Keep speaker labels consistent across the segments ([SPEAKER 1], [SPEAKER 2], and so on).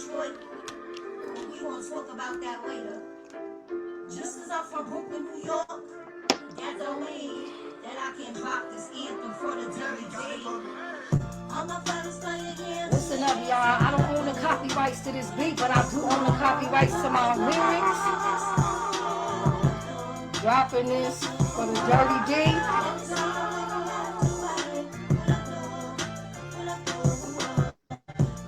[SPEAKER 1] Detroit. We gonna talk about that later. Just as I'm from Brooklyn, New York, that don't mean that I can rock this anthem for the dirty D. All my fellas play again. Listen up, y'all. I don't own the copyrights to this beat, but I do own the copyrights to my lyrics. Dropping this for the dirty D.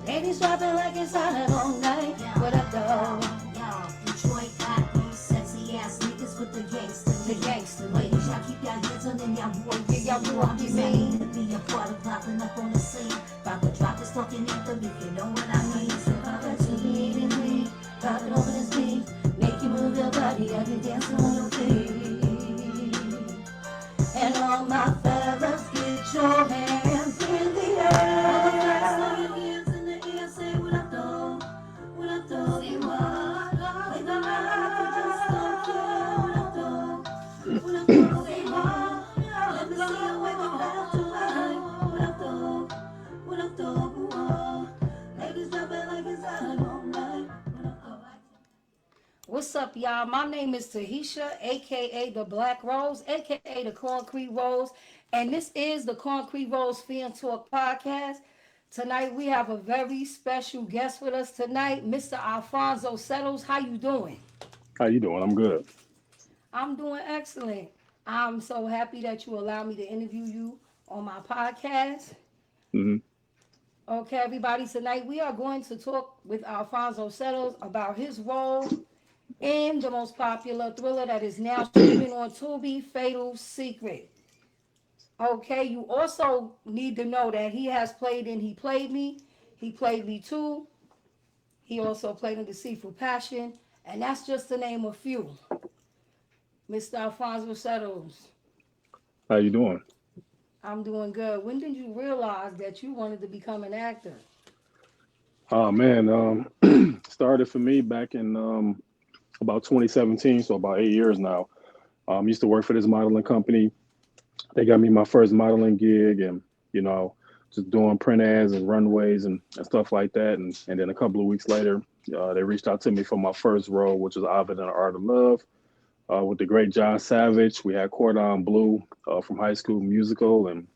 [SPEAKER 1] Ladies dropping like it's on it all night. What up, though? Detroit got these sexy ass niggas with the gangster. The gangster ladies, y'all keep y'all hands on them, y'all boys. Yeah, y'all do all these to be a part of popping up on the scene. About to drop this fucking anthem if you know what I mean. So pop it to me and me, pop it over this beat. Make you move your body, I can dance on your feet. And all my fellas, get your hands in the air. What's up, y'all? My name is Tahisha, aka the Black Rose, aka the Concrete Rose, and this is the Concrete Rose Fan Talk podcast. Tonight we have a very special guest with us tonight, Mr. Alphonse Settles. How you doing?
[SPEAKER 2] How you doing? I'm good.
[SPEAKER 1] I'm doing excellent. I'm so happy that you allow me to interview you on my podcast.
[SPEAKER 2] Mm-hmm.
[SPEAKER 1] Okay, everybody, tonight we are going to talk with Alphonse Settles about his role in the most popular thriller that is now streaming on Tubi, Fatal Secret. Okay, you also need to know that he has played in He Played Me, He Played Me Too. He also played in Deceitful Passion, and that's just to name a few. Mr. Alphonse Settles.
[SPEAKER 2] How you doing?
[SPEAKER 1] I'm doing good. When did you realize that you wanted to become an actor?
[SPEAKER 2] Oh man, started for me back in about 2017, so about 8 years now. Used to work for this modeling company. They got me my first modeling gig, and you know, just doing print ads and runways and stuff like that. And then a couple of weeks later, they reached out to me for my first role, which was Ovid in the Art of Love, with the great John Savage. We had Cordon Bleu from High School Musical, and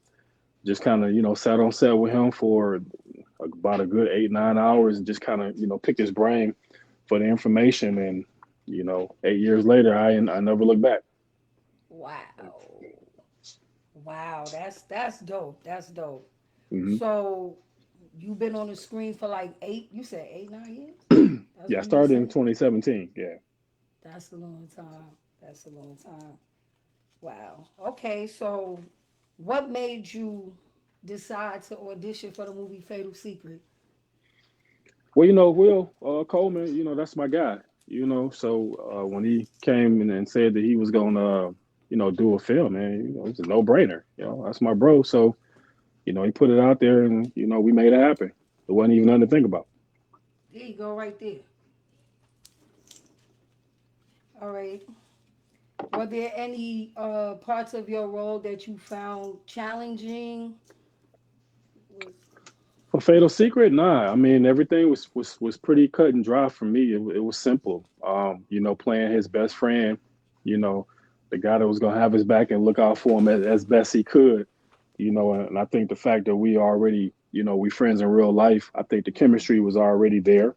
[SPEAKER 2] just kind of sat on set with him for about a good 8 9 hours and just kind of picked his brain for the information. And 8 years later, I never looked back.
[SPEAKER 1] Wow. Wow, that's dope. That's dope.
[SPEAKER 2] Hmm.
[SPEAKER 1] So you've been on the screen for like you said 8 9 years? That's
[SPEAKER 2] Yeah, I
[SPEAKER 1] what you just
[SPEAKER 2] started in
[SPEAKER 1] said?
[SPEAKER 2] 2017. Yeah.
[SPEAKER 1] That's a long time. That's a long time. Wow. Okay, so what made you decide to audition for the movie Fatal Secret?
[SPEAKER 2] Well, Will Coleman, that's my guy. So when he came in and said that he was gonna, do a film, man, it's a no-brainer. That's my bro. So he put it out there, and we made it happen. It wasn't even nothing to think about.
[SPEAKER 1] There you go, right there. All right. Were there any parts of your role that you found challenging? Was
[SPEAKER 2] For Fatal Secret, nah. I mean, everything was pretty cut and dry for me. It was simple. Playing his best friend, you know, the guy that was gonna have his back and look out for him as best he could. And I think the fact that we already, we friends in real life, I think the chemistry was already there.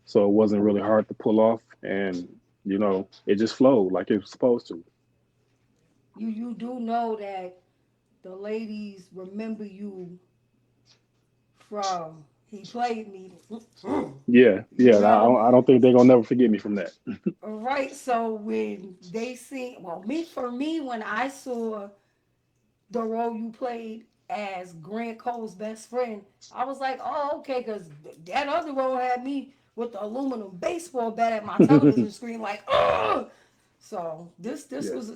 [SPEAKER 2] So it wasn't really hard to pull off. And, it just flowed like it was supposed to.
[SPEAKER 1] you do know that the ladies remember you from He Played Me.
[SPEAKER 2] Yeah,
[SPEAKER 1] You
[SPEAKER 2] yeah.
[SPEAKER 1] know?
[SPEAKER 2] I don't think they're gonna never forget me from that.
[SPEAKER 1] Right. So when they see, well, for me, when I saw the role you played as Grant Cole's best friend, I was like, oh, okay, because that other role had me with the aluminum baseball bat at my television screen, like, oh. So this
[SPEAKER 2] Yeah.
[SPEAKER 1] was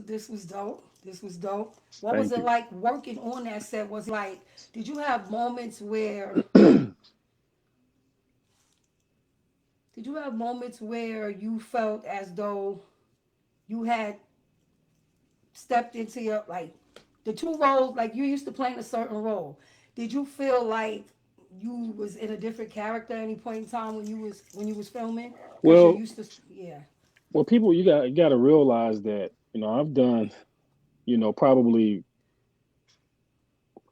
[SPEAKER 1] dope. This was dope. What was
[SPEAKER 2] Thank
[SPEAKER 1] it
[SPEAKER 2] you.
[SPEAKER 1] like working on that set? Was like, did you have moments where you felt as though you had stepped into your like the two roles, like you used to playing a certain role? Did you feel like
[SPEAKER 3] you was in a different character at any point in time when you was filming? Because you're
[SPEAKER 2] Well,
[SPEAKER 3] used to, yeah.
[SPEAKER 2] well, people, you got to realize that I've done probably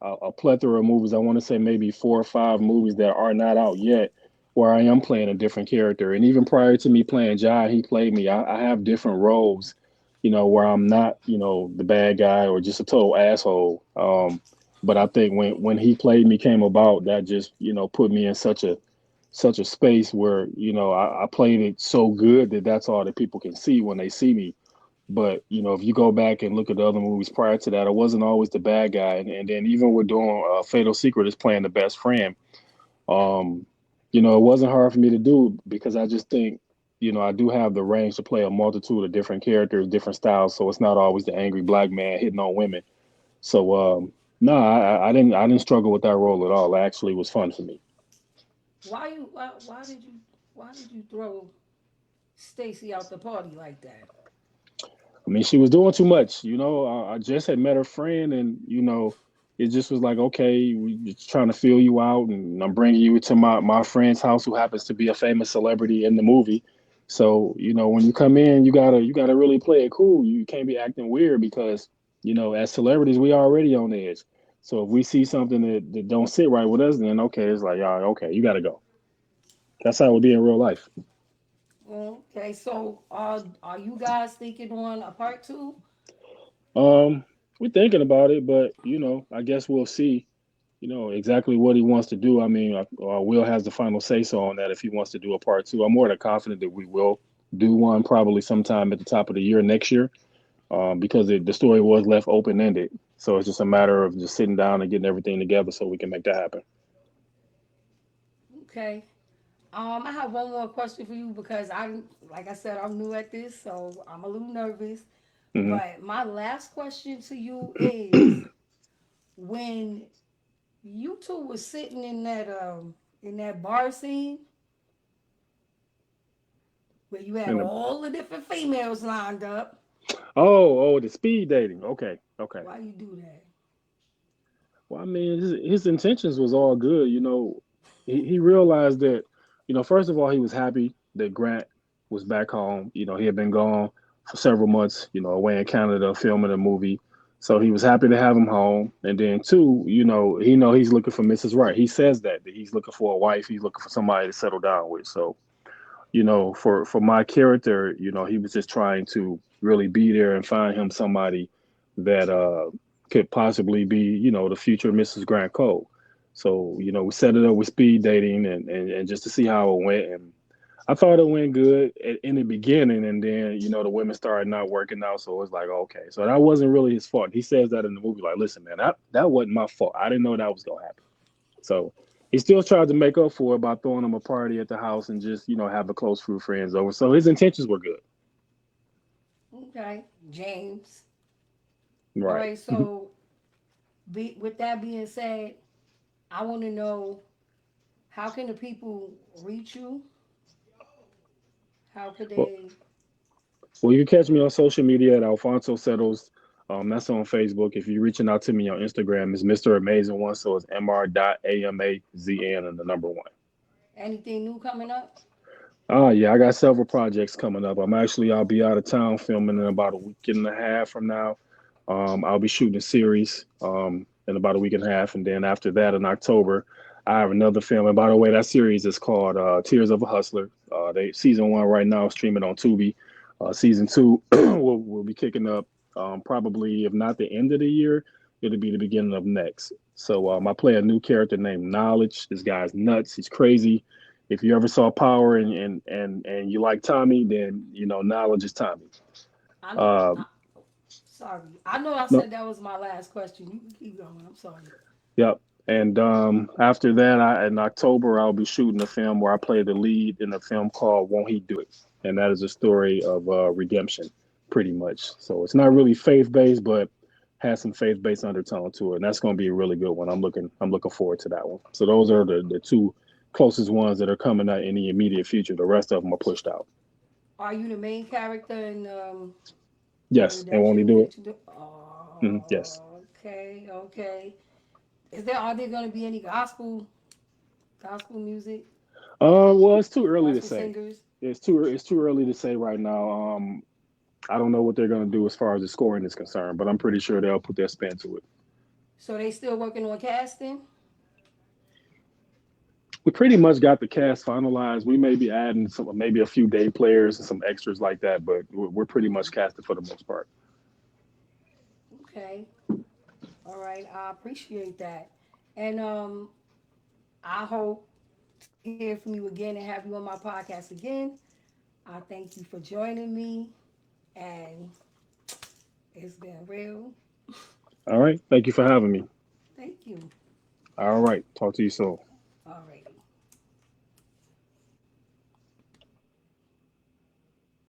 [SPEAKER 2] a plethora of movies. I want to say maybe 4 or 5 movies that are not out yet, where I am playing a different character. And even prior to me playing Jai, he played me. I have different roles, where I'm not, the bad guy or just a total asshole. But I think when he played me came about, that just put me in such a space where I played it so good that that's all that people can see when they see me. But if you go back and look at the other movies prior to that, I wasn't always the bad guy. And then even with doing Fatal Secret is playing the best friend. Um, it wasn't hard for me to do because I just think I do have the range to play a multitude of different characters, different styles. So it's not always the angry black man hitting on women. So no, I didn't struggle with that role at all. It actually was fun for me.
[SPEAKER 3] Why did you throw Stacy out the party like that?
[SPEAKER 2] I mean, she was doing too much. I just had met her friend, and it just was like, okay, we just trying to fill you out, and I'm bringing you to my friend's house, who happens to be a famous celebrity in the movie. So when you come in, you gotta really play it cool. You can't be acting weird because as celebrities, we already on edge. So if we see something that don't sit right with us, then okay, it's like, all right, okay, you gotta go. That's how it would be in real life.
[SPEAKER 3] Okay, so are you guys thinking on a part two?
[SPEAKER 2] Um, we're thinking about it, but I guess we'll see exactly what he wants to do. I mean, Will has the final say so on that if he wants to do a part two. I'm more than confident that we will do one probably sometime at the top of the year next year, because the story was left open ended. So it's just a matter of just sitting down and getting everything together so we can make that happen.
[SPEAKER 3] Okay. I have one more question for you because like I said, I'm new at this, so I'm a little nervous.
[SPEAKER 2] Hmm.
[SPEAKER 3] But my last question to you is, when you two was sitting in that bar scene where you had
[SPEAKER 2] And
[SPEAKER 3] all the different females lined up,
[SPEAKER 2] the speed dating. Okay, okay.
[SPEAKER 3] why you do that?
[SPEAKER 2] Well, I mean, his intentions was all good. He realized that, first of all, he was happy that Grant was back home. He had been gone for several months, away in Canada filming a movie. So he was happy to have him home. And then two, he's looking for Mrs. Right. He says that he's looking for a wife. He's looking for somebody to settle down with. So, for my character, he was just trying to really be there and find him somebody that could possibly be, the future Mrs. Grant Cole. So, we set it up with speed dating and just to see how it went. And I thought it went good in the beginning, and then the women started not working out, so it was like, okay, so that wasn't really his fault. He says that in the movie, like, listen, man, that wasn't my fault. I didn't know that was gonna happen. So he still tried to make up for it by throwing him a party at the house and just have a close few friends over. So his intentions were good.
[SPEAKER 3] Okay, James. All
[SPEAKER 2] Right.
[SPEAKER 3] right, so with that being said, I want to know, how can the people reach you? How could
[SPEAKER 2] Well,
[SPEAKER 3] they?
[SPEAKER 2] well, you can catch me on social media at Alfonso Settles. That's on Facebook. If you're reaching out to me on Instagram, it's Mr. Amazing One. So it's Mr.Amazn and the number one.
[SPEAKER 3] Anything new coming up?
[SPEAKER 2] Oh yeah, I got several projects coming up. I'll be out of town filming in about a week and a half from now. I'll be shooting a series in about a week and a half, and then after that in October, I have another film. And by the way, that series is called Tears of a Hustler. They season one right now streaming on Tubi. Season two will be kicking up probably if not the end of the year, it'll be the beginning of next. So I play a new character named Knowledge. This guy's nuts. He's crazy. If you ever saw Power and you like Tommy, then Knowledge is Tommy.
[SPEAKER 3] I,
[SPEAKER 2] Um,
[SPEAKER 3] I sorry. I know I
[SPEAKER 2] no,
[SPEAKER 3] said that was my last question. You can keep going. I'm sorry.
[SPEAKER 2] yep. And after that, in October, I'll be shooting a film where I play the lead in a film called "Won't He Do It," and that is a story of redemption, pretty much. So it's not really faith based, but has some faith based undertone to it, and that's going to be a really good one. I'm looking forward to that one. So those are the two closest ones that are coming out in the immediate future. The rest of them are pushed out.
[SPEAKER 3] Are you the main character in the
[SPEAKER 2] Yes, and won't he
[SPEAKER 3] redemption
[SPEAKER 2] do it?
[SPEAKER 3] that you do?
[SPEAKER 2] Yes.
[SPEAKER 3] Oh, okay, okay. Are there going to be any gospel? Gospel music,
[SPEAKER 2] Well, it's too early to
[SPEAKER 3] gospel
[SPEAKER 2] say.
[SPEAKER 3] singers.
[SPEAKER 2] It's too early to say right now. I don't know what they're going to do as far as the scoring is concerned, but I'm pretty sure they'll put their spin to it.
[SPEAKER 3] So they still working on casting.
[SPEAKER 2] We pretty much got the cast finalized. We may be adding some, maybe a few day players and some extras like that, but we're pretty much casted for the most part.
[SPEAKER 3] Okay. All right. I appreciate that. And I hope to hear from you again and have you on my podcast again. I thank you for joining me, and it's been real.
[SPEAKER 2] All right. Thank you for having me.
[SPEAKER 3] Thank you.
[SPEAKER 2] All right. Talk to you soon.